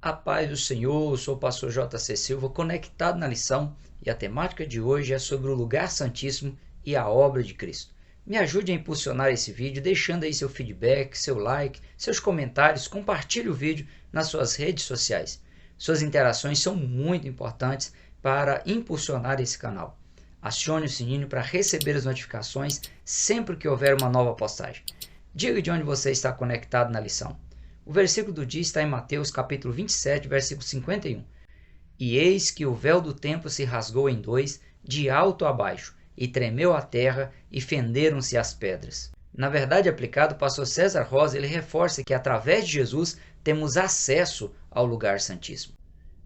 A paz do Senhor, eu sou o pastor JC Silva, conectado na lição, e a temática de hoje é sobre o lugar santíssimo e a obra de Cristo. Me ajude a impulsionar esse vídeo, deixando aí seu feedback, seu like, seus comentários, compartilhe o vídeo nas suas redes sociais. Suas interações são muito importantes para impulsionar esse canal. Acione o sininho para receber as notificações sempre que houver uma nova postagem. Diga de onde você está conectado na lição. O versículo do dia está em Mateus capítulo 27, versículo 51. E eis que o véu do templo se rasgou em dois, de alto a baixo, e tremeu a terra, e fenderam-se as pedras. Na verdade, aplicado, o pastor César Rosa, ele reforça que através de Jesus temos acesso ao lugar santíssimo.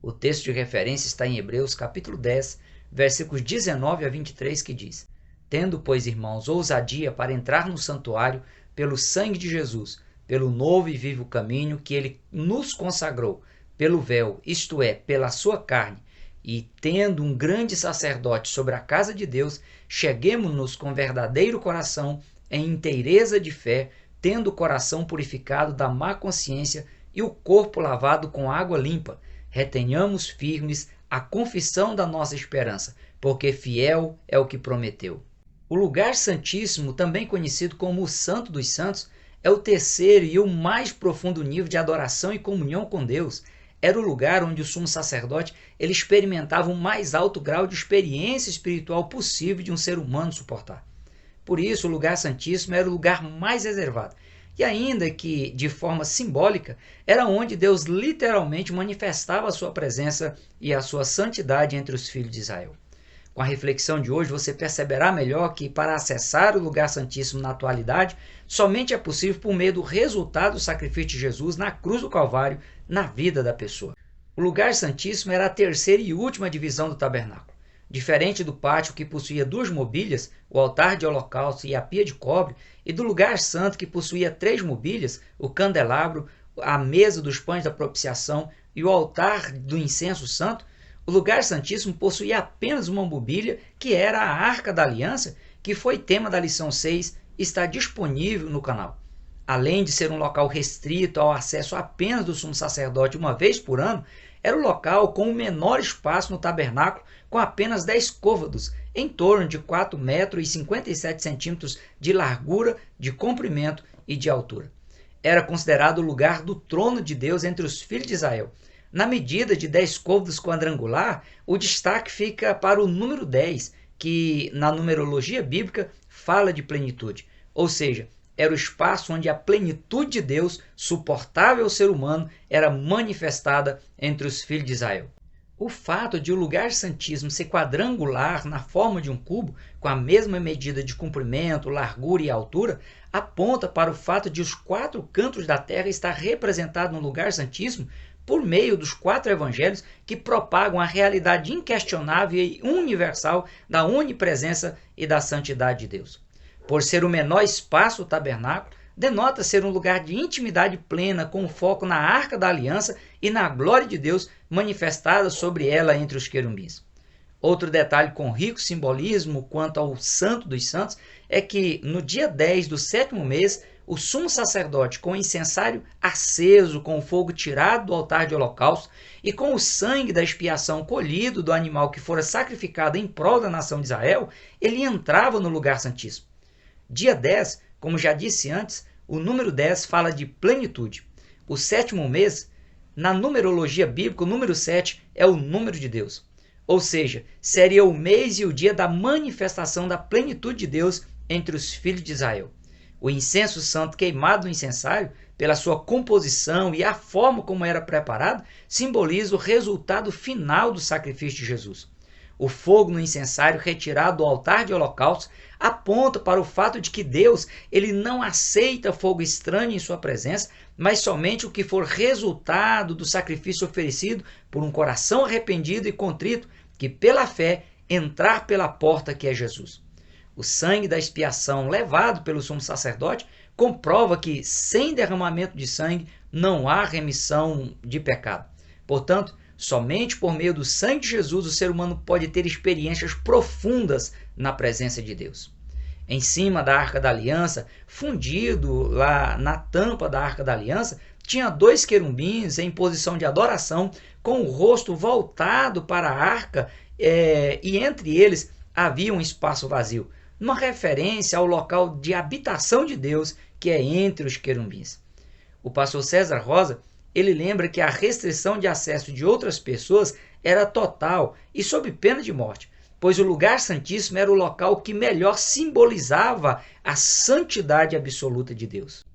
O texto de referência está em Hebreus capítulo 10, versículos 19 a 23, que diz: Tendo, pois, irmãos, ousadia para entrar no santuário pelo sangue de Jesus, pelo novo e vivo caminho que ele nos consagrou, pelo véu, isto é, pela sua carne, e tendo um grande sacerdote sobre a casa de Deus, cheguemo-nos com verdadeiro coração, em inteireza de fé, tendo o coração purificado da má consciência e o corpo lavado com água limpa. Retenhamos firmes a confissão da nossa esperança, porque fiel é o que prometeu. O lugar santíssimo, também conhecido como o Santo dos Santos, é o terceiro e o mais profundo nível de adoração e comunhão com Deus. Era o lugar onde o sumo sacerdote ele experimentava o mais alto grau de experiência espiritual possível de um ser humano suportar. Por isso, o lugar santíssimo era o lugar mais reservado. E ainda que, de forma simbólica, era onde Deus literalmente manifestava a sua presença e a sua santidade entre os filhos de Israel. Com a reflexão de hoje, você perceberá melhor que para acessar o lugar santíssimo na atualidade, somente é possível por meio do resultado do sacrifício de Jesus na cruz do Calvário, na vida da pessoa. O lugar santíssimo era a terceira e última divisão do tabernáculo. Diferente do pátio que possuía duas mobílias, o altar de holocausto e a pia de cobre, e do lugar santo que possuía três mobílias, o candelabro, a mesa dos pães da propiciação e o altar do incenso santo, o lugar santíssimo possuía apenas uma mobília, que era a Arca da Aliança, que foi tema da lição 6 e está disponível no canal. Além de ser um local restrito ao acesso apenas do sumo sacerdote uma vez por ano, era o local com o menor espaço no tabernáculo, com apenas 10 côvados, em torno de 4,57 metros de largura, de comprimento e de altura. Era considerado o lugar do trono de Deus entre os filhos de Israel. Na medida de 10 côvados quadrangular, o destaque fica para o número 10, que na numerologia bíblica fala de plenitude. Ou seja, era o espaço onde a plenitude de Deus, suportável ao ser humano, era manifestada entre os filhos de Israel. O fato de o lugar santíssimo ser quadrangular na forma de um cubo, com a mesma medida de comprimento, largura e altura, aponta para o fato de os 4 cantos da terra estar representados no lugar santíssimo por meio dos 4 evangelhos que propagam a realidade inquestionável e universal da onipresença e da santidade de Deus. Por ser o menor espaço do tabernáculo, denota ser um lugar de intimidade plena, com foco na Arca da Aliança e na glória de Deus manifestada sobre ela entre os querubins. Outro detalhe com rico simbolismo quanto ao Santo dos Santos é que no dia 10 do 7º mês, o sumo sacerdote, com o incensário aceso, com o fogo tirado do altar de holocausto e com o sangue da expiação colhido do animal que fora sacrificado em prol da nação de Israel, ele entrava no lugar santíssimo. Dia 10, como já disse antes, o número 10 fala de plenitude. O 7º mês, na numerologia bíblica, o número 7 é o número de Deus. Ou seja, seria o mês e o dia da manifestação da plenitude de Deus entre os filhos de Israel. O incenso santo queimado no incensário, pela sua composição e a forma como era preparado, simboliza o resultado final do sacrifício de Jesus. O fogo no incensário retirado do altar de holocausto aponta para o fato de que Deus ele não aceita fogo estranho em sua presença, mas somente o que for resultado do sacrifício oferecido por um coração arrependido e contrito, que pela fé entrar pela porta que é Jesus. O sangue da expiação levado pelo sumo sacerdote comprova que sem derramamento de sangue não há remissão de pecado. Portanto, somente por meio do sangue de Jesus o ser humano pode ter experiências profundas na presença de Deus. Em cima da Arca da Aliança, fundido lá na tampa da Arca da Aliança, tinha 2 querubins em posição de adoração, com o rosto voltado para a arca, e entre eles havia um espaço vazio, uma referência ao local de habitação de Deus, que é entre os querubins. O pastor César Rosa, ele lembra que a restrição de acesso de outras pessoas era total e sob pena de morte, pois o lugar santíssimo era o local que melhor simbolizava a santidade absoluta de Deus.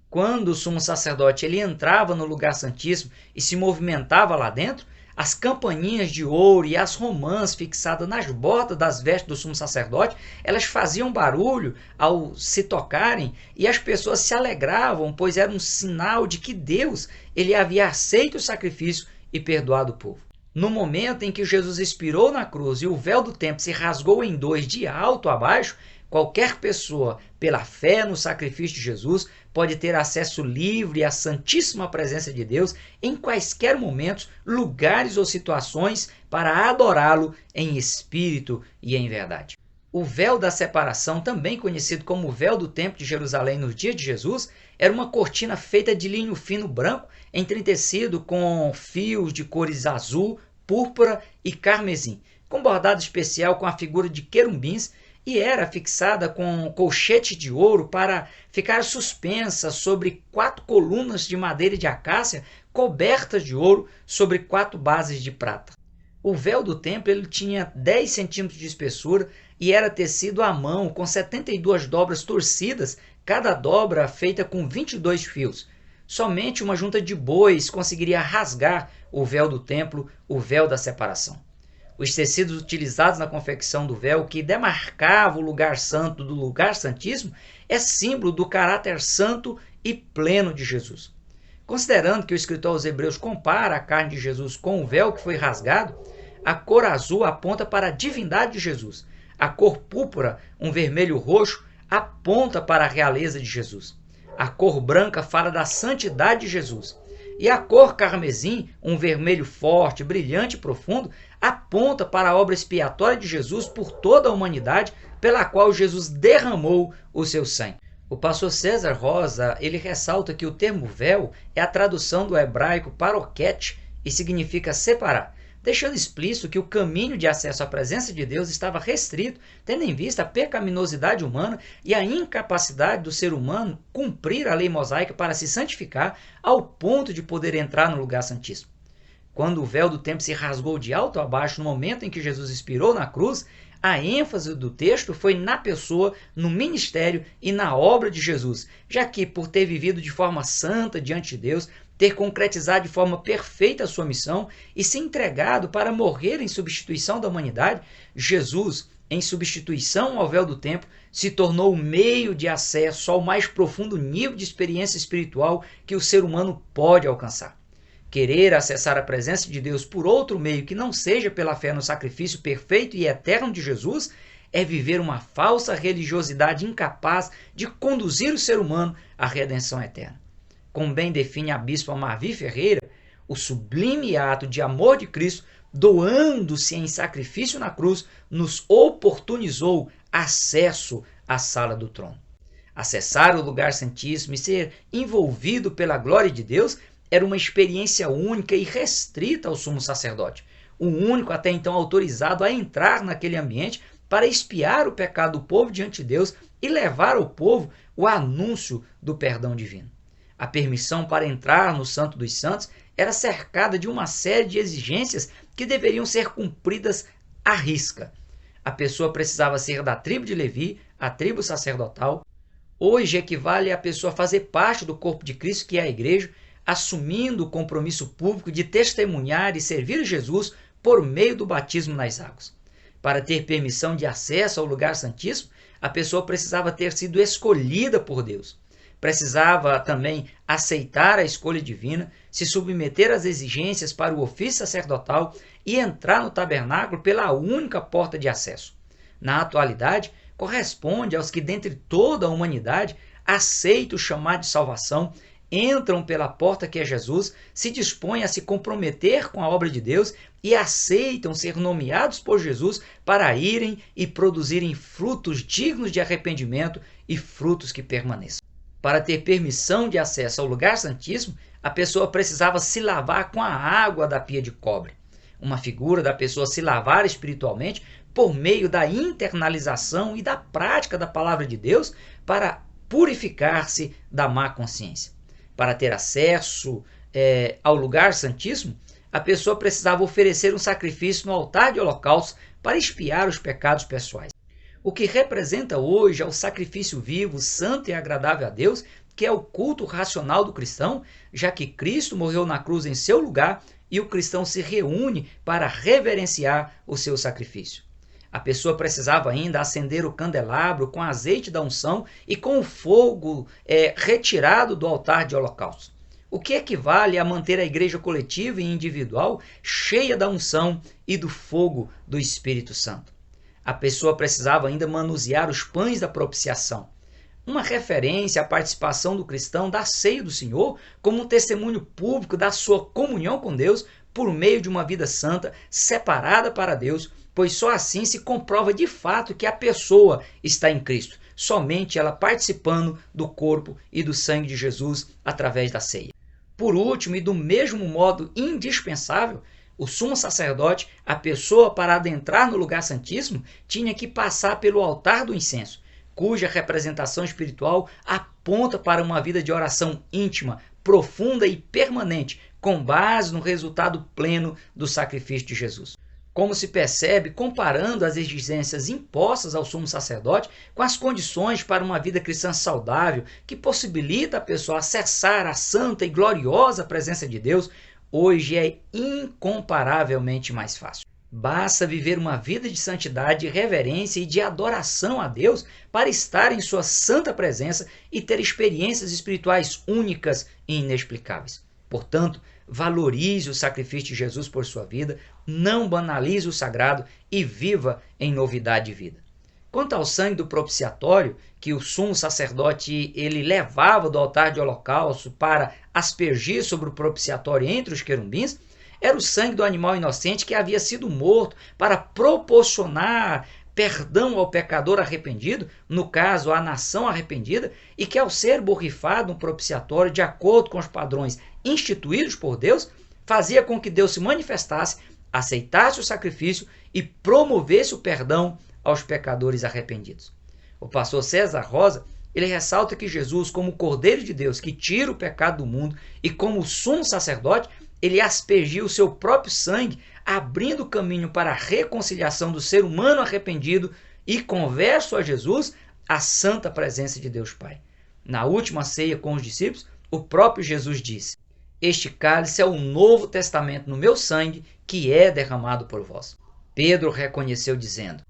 Quando o sumo sacerdote ele entrava no lugar santíssimo e se movimentava lá dentro, as campainhas de ouro e as romãs fixadas nas bordas das vestes do sumo sacerdote, elas faziam barulho ao se tocarem e as pessoas se alegravam, pois era um sinal de que Deus ele havia aceito o sacrifício e perdoado o povo. No momento em que Jesus expirou na cruz e o véu do templo se rasgou em 2 de alto a baixo, qualquer pessoa, pela fé no sacrifício de Jesus, pode ter acesso livre à santíssima presença de Deus em quaisquer momentos, lugares ou situações para adorá-lo em espírito e em verdade. O véu da separação, também conhecido como o véu do templo de Jerusalém nos dias de Jesus, era uma cortina feita de linho fino branco, entretecido com fios de cores azul, púrpura e carmesim, com bordado especial com a figura de querubins, e era fixada com colchetes de ouro para ficar suspensa sobre 4 colunas de madeira de acácia cobertas de ouro sobre 4 bases de prata. O véu do templo ele tinha 10 centímetros de espessura e era tecido à mão com 72 dobras torcidas, cada dobra feita com 22 fios. Somente uma junta de bois conseguiria rasgar o véu do templo, o véu da separação. Os tecidos utilizados na confecção do véu, que demarcava o lugar santo do lugar santíssimo, é símbolo do caráter santo e pleno de Jesus. Considerando que o escritor aos Hebreus compara a carne de Jesus com o véu que foi rasgado, a cor azul aponta para a divindade de Jesus. A cor púrpura, um vermelho roxo, aponta para a realeza de Jesus. A cor branca fala da santidade de Jesus. E a cor carmesim, um vermelho forte, brilhante e profundo, aponta para a obra expiatória de Jesus por toda a humanidade, pela qual Jesus derramou o seu sangue. O pastor César Rosa, ele ressalta que o termo véu é a tradução do hebraico paroquete e significa separar, deixando explícito que o caminho de acesso à presença de Deus estava restrito, tendo em vista a pecaminosidade humana e a incapacidade do ser humano cumprir a lei mosaica para se santificar ao ponto de poder entrar no lugar santíssimo. Quando o véu do templo se rasgou de alto a baixo no momento em que Jesus expirou na cruz, a ênfase do texto foi na pessoa, no ministério e na obra de Jesus, já que, por ter vivido de forma santa diante de Deus, ter concretizado de forma perfeita a sua missão e se entregado para morrer em substituição da humanidade, Jesus, em substituição ao véu do templo, se tornou o meio de acesso ao mais profundo nível de experiência espiritual que o ser humano pode alcançar. Querer acessar a presença de Deus por outro meio que não seja pela fé no sacrifício perfeito e eterno de Jesus é viver uma falsa religiosidade incapaz de conduzir o ser humano à redenção eterna. Como bem define a bispa Marvi Ferreira, o sublime ato de amor de Cristo, doando-se em sacrifício na cruz, nos oportunizou acesso à sala do trono. Acessar o lugar santíssimo e ser envolvido pela glória de Deus era uma experiência única e restrita ao sumo sacerdote, o único até então autorizado a entrar naquele ambiente para expiar o pecado do povo diante de Deus e levar ao povo o anúncio do perdão divino. A permissão para entrar no Santo dos Santos era cercada de uma série de exigências que deveriam ser cumpridas à risca. A pessoa precisava ser da tribo de Levi, a tribo sacerdotal. Hoje equivale a pessoa fazer parte do corpo de Cristo, que é a igreja, assumindo o compromisso público de testemunhar e servir Jesus por meio do batismo nas águas. Para ter permissão de acesso ao lugar santíssimo, a pessoa precisava ter sido escolhida por Deus. Precisava também aceitar a escolha divina, se submeter às exigências para o ofício sacerdotal e entrar no tabernáculo pela única porta de acesso. Na atualidade, corresponde aos que dentre toda a humanidade aceitam o chamado de salvação, entram pela porta que é Jesus, se dispõem a se comprometer com a obra de Deus e aceitam ser nomeados por Jesus para irem e produzirem frutos dignos de arrependimento e frutos que permaneçam. Para ter permissão de acesso ao lugar santíssimo, a pessoa precisava se lavar com a água da pia de cobre. Uma figura da pessoa se lavar espiritualmente por meio da internalização e da prática da palavra de Deus para purificar-se da má consciência. Para ter acesso ao lugar santíssimo, a pessoa precisava oferecer um sacrifício no altar de holocausto para expiar os pecados pessoais. O que representa hoje é o sacrifício vivo, santo e agradável a Deus, que é o culto racional do cristão, já que Cristo morreu na cruz em seu lugar e o cristão se reúne para reverenciar o seu sacrifício. A pessoa precisava ainda acender o candelabro com azeite da unção e com o fogo retirado do altar de holocausto, o que equivale a manter a igreja coletiva e individual cheia da unção e do fogo do Espírito Santo. A pessoa precisava ainda manusear os pães da propiciação, uma referência à participação do cristão da ceia do Senhor como um testemunho público da sua comunhão com Deus por meio de uma vida santa, separada para Deus, pois só assim se comprova de fato que a pessoa está em Cristo, somente ela participando do corpo e do sangue de Jesus através da ceia. Por último, e do mesmo modo indispensável, o sumo sacerdote, a pessoa para adentrar no lugar santíssimo, tinha que passar pelo altar do incenso, cuja representação espiritual aponta para uma vida de oração íntima, profunda e permanente, com base no resultado pleno do sacrifício de Jesus. Como se percebe comparando as exigências impostas ao sumo sacerdote com as condições para uma vida cristã saudável, que possibilita a pessoa acessar a santa e gloriosa presença de Deus, hoje é incomparavelmente mais fácil. Basta viver uma vida de santidade, de reverência e de adoração a Deus para estar em sua santa presença e ter experiências espirituais únicas e inexplicáveis. Portanto, valorize o sacrifício de Jesus por sua vida, não banalize o sagrado e viva em novidade de vida. Quanto ao sangue do propiciatório, que o sumo sacerdote ele levava do altar de holocausto para aspergir sobre o propiciatório entre os querubins, era o sangue do animal inocente que havia sido morto para proporcionar perdão ao pecador arrependido, no caso, à nação arrependida, e que ao ser borrifado no propiciatório de acordo com os padrões instituídos por Deus, fazia com que Deus se manifestasse, aceitasse o sacrifício e promovesse o perdão aos pecadores arrependidos. O pastor César Rosa, ele ressalta que Jesus, como o Cordeiro de Deus que tira o pecado do mundo e como o sumo sacerdote, ele aspergiu o seu próprio sangue, abrindo o caminho para a reconciliação do ser humano arrependido e converso a Jesus, à santa presença de Deus Pai. Na última ceia com os discípulos, o próprio Jesus disse: "Este cálice é o novo testamento no meu sangue, que é derramado por vós." Pedro reconheceu dizendo: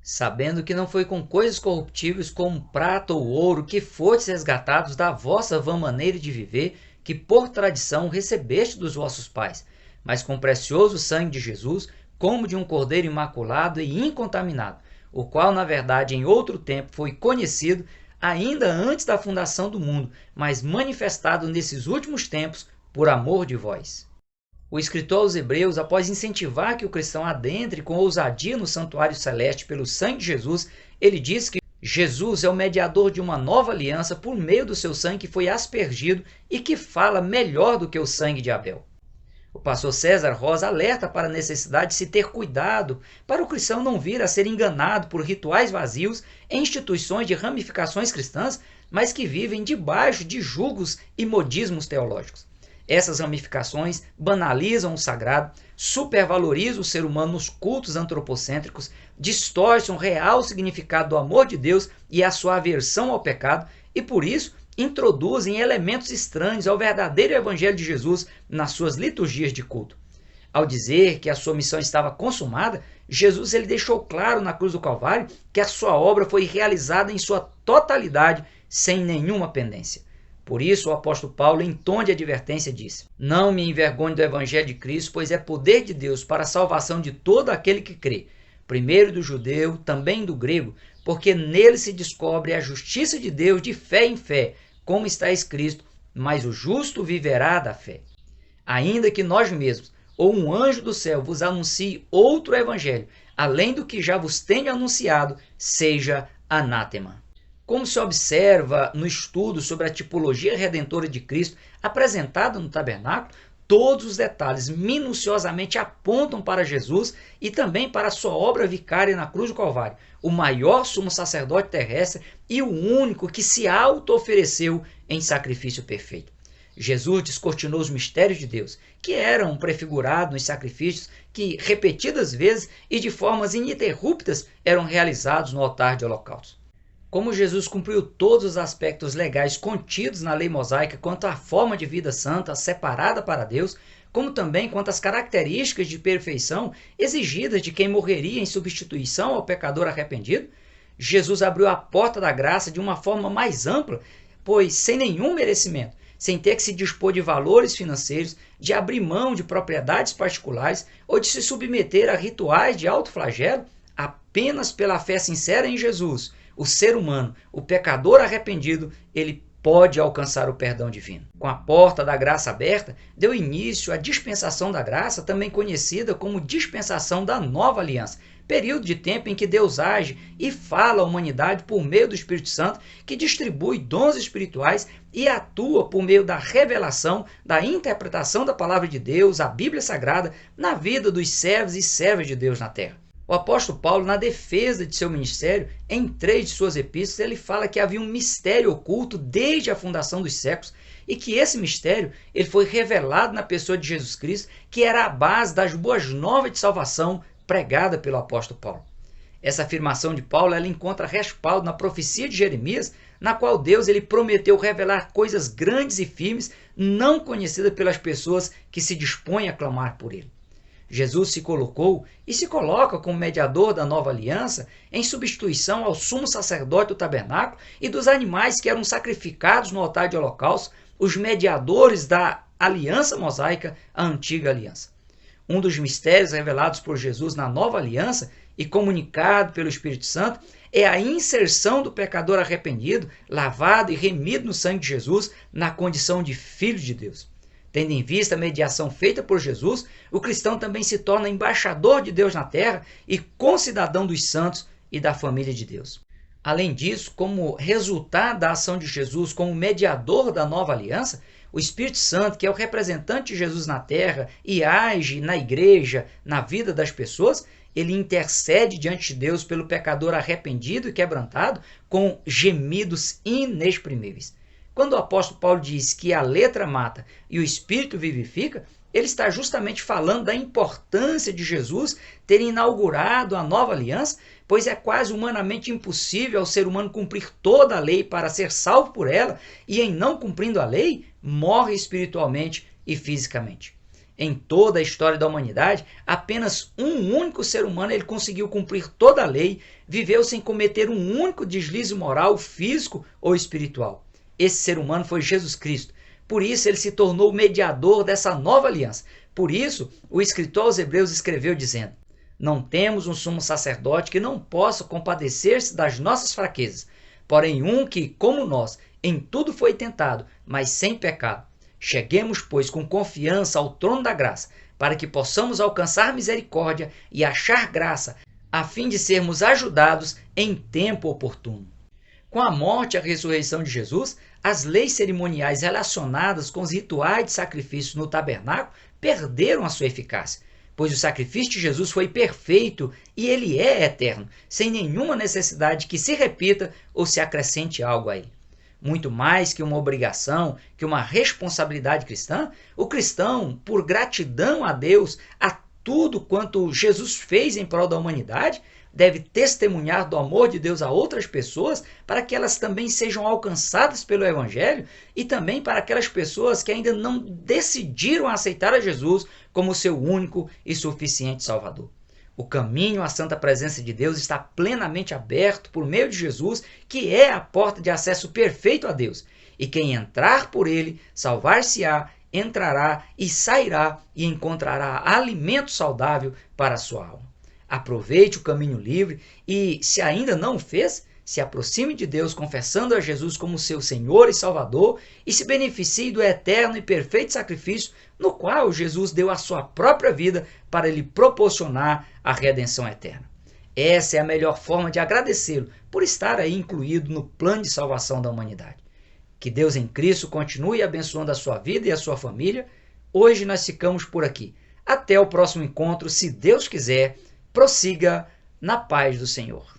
"Sabendo que não foi com coisas corruptíveis como prata ou ouro que fostes resgatados da vossa vã maneira de viver, que por tradição recebeste dos vossos pais, mas com o precioso sangue de Jesus, como de um cordeiro imaculado e incontaminado, o qual, na verdade, em outro tempo foi conhecido, ainda antes da fundação do mundo, mas manifestado nesses últimos tempos por amor de vós." O escritor aos Hebreus, após incentivar que o cristão adentre com ousadia no santuário celeste pelo sangue de Jesus, ele diz que Jesus é o mediador de uma nova aliança por meio do seu sangue que foi aspergido e que fala melhor do que o sangue de Abel. O pastor César Rosa alerta para a necessidade de se ter cuidado para o cristão não vir a ser enganado por rituais vazios em instituições de ramificações cristãs, mas que vivem debaixo de julgos e modismos teológicos. Essas ramificações banalizam o sagrado, supervalorizam o ser humano nos cultos antropocêntricos, distorcem o real significado do amor de Deus e a sua aversão ao pecado e, por isso, introduzem elementos estranhos ao verdadeiro evangelho de Jesus nas suas liturgias de culto. Ao dizer que a sua missão estava consumada, Jesus ele deixou claro na cruz do Calvário que a sua obra foi realizada em sua totalidade, sem nenhuma pendência. Por isso, o apóstolo Paulo, em tom de advertência, disse: "Não me envergonhe do evangelho de Cristo, pois é poder de Deus para a salvação de todo aquele que crê, primeiro do judeu, também do grego, porque nele se descobre a justiça de Deus de fé em fé, como está escrito, mas o justo viverá da fé." Ainda que nós mesmos, ou um anjo do céu, vos anuncie outro evangelho, além do que já vos tenho anunciado, seja anátema. Como se observa no estudo sobre a tipologia redentora de Cristo apresentada no tabernáculo, todos os detalhes minuciosamente apontam para Jesus e também para a sua obra vicária na cruz do Calvário, o maior sumo sacerdote terrestre e o único que se auto-ofereceu em sacrifício perfeito. Jesus descortinou os mistérios de Deus, que eram prefigurados nos sacrifícios que, repetidas vezes e de formas ininterruptas, eram realizados no altar de holocausto. Como Jesus cumpriu todos os aspectos legais contidos na lei mosaica quanto à forma de vida santa separada para Deus, como também quanto às características de perfeição exigidas de quem morreria em substituição ao pecador arrependido, Jesus abriu a porta da graça de uma forma mais ampla, pois sem nenhum merecimento, sem ter que se dispor de valores financeiros, de abrir mão de propriedades particulares ou de se submeter a rituais de autoflagelo, apenas pela fé sincera em Jesus, o ser humano, o pecador arrependido, ele pode alcançar o perdão divino. Com a porta da graça aberta, deu início à dispensação da graça, também conhecida como dispensação da nova aliança, período de tempo em que Deus age e fala à humanidade por meio do Espírito Santo, que distribui dons espirituais e atua por meio da revelação, da interpretação da palavra de Deus, a Bíblia Sagrada, na vida dos servos e servas de Deus na terra. O apóstolo Paulo, na defesa de seu ministério, em 3 de suas epístolas, ele fala que havia um mistério oculto desde a fundação dos séculos e que esse mistério ele foi revelado na pessoa de Jesus Cristo, que era a base das boas novas de salvação pregada pelo apóstolo Paulo. Essa afirmação de Paulo ela encontra respaldo na profecia de Jeremias, na qual Deus ele prometeu revelar coisas grandes e firmes, não conhecidas pelas pessoas que se dispõem a clamar por ele. Jesus se colocou e se coloca como mediador da nova aliança em substituição ao sumo sacerdote do tabernáculo e dos animais que eram sacrificados no altar de holocausto, os mediadores da aliança mosaica, a antiga aliança. Um dos mistérios revelados por Jesus na nova aliança e comunicado pelo Espírito Santo é a inserção do pecador arrependido, lavado e remido no sangue de Jesus, na condição de filho de Deus. Tendo em vista a mediação feita por Jesus, o cristão também se torna embaixador de Deus na terra e concidadão dos santos e da família de Deus. Além disso, como resultado da ação de Jesus como mediador da nova aliança, o Espírito Santo, que é o representante de Jesus na terra e age na igreja, na vida das pessoas, ele intercede diante de Deus pelo pecador arrependido e quebrantado com gemidos inexprimíveis. Quando o apóstolo Paulo diz que a letra mata e o Espírito vivifica, ele está justamente falando da importância de Jesus ter inaugurado a nova aliança, pois é quase humanamente impossível ao ser humano cumprir toda a lei para ser salvo por ela, e em não cumprindo a lei, morre espiritualmente e fisicamente. Em toda a história da humanidade, apenas um único ser humano ele conseguiu cumprir toda a lei, viveu sem cometer um único deslize moral, físico ou espiritual. Esse ser humano foi Jesus Cristo. Por isso ele se tornou o mediador dessa nova aliança. Por isso o escritor aos Hebreus escreveu dizendo: não temos um sumo sacerdote que não possa compadecer-se das nossas fraquezas, porém um que, como nós, em tudo foi tentado, mas sem pecado. Cheguemos, pois, com confiança ao trono da graça, para que possamos alcançar misericórdia e achar graça, a fim de sermos ajudados em tempo oportuno. Com a morte e a ressurreição de Jesus, as leis cerimoniais relacionadas com os rituais de sacrifício no tabernáculo perderam a sua eficácia, pois o sacrifício de Jesus foi perfeito e ele é eterno, sem nenhuma necessidade que se repita ou se acrescente algo a ele. Muito mais que uma obrigação, que uma responsabilidade cristã, o cristão, por gratidão a Deus, a tudo quanto Jesus fez em prol da humanidade, deve testemunhar do amor de Deus a outras pessoas para que elas também sejam alcançadas pelo Evangelho e também para aquelas pessoas que ainda não decidiram aceitar a Jesus como seu único e suficiente Salvador. O caminho à santa presença de Deus está plenamente aberto por meio de Jesus, que é a porta de acesso perfeito a Deus. E quem entrar por ele, salvar-se-á, entrará e sairá e encontrará alimento saudável para a sua alma. Aproveite o caminho livre e, se ainda não o fez, se aproxime de Deus confessando a Jesus como seu Senhor e Salvador e se beneficie do eterno e perfeito sacrifício no qual Jesus deu a sua própria vida para lhe proporcionar a redenção eterna. Essa é a melhor forma de agradecê-lo por estar aí incluído no plano de salvação da humanidade. Que Deus em Cristo continue abençoando a sua vida e a sua família. Hoje nós ficamos por aqui. Até o próximo encontro, se Deus quiser. Prossiga na paz do Senhor.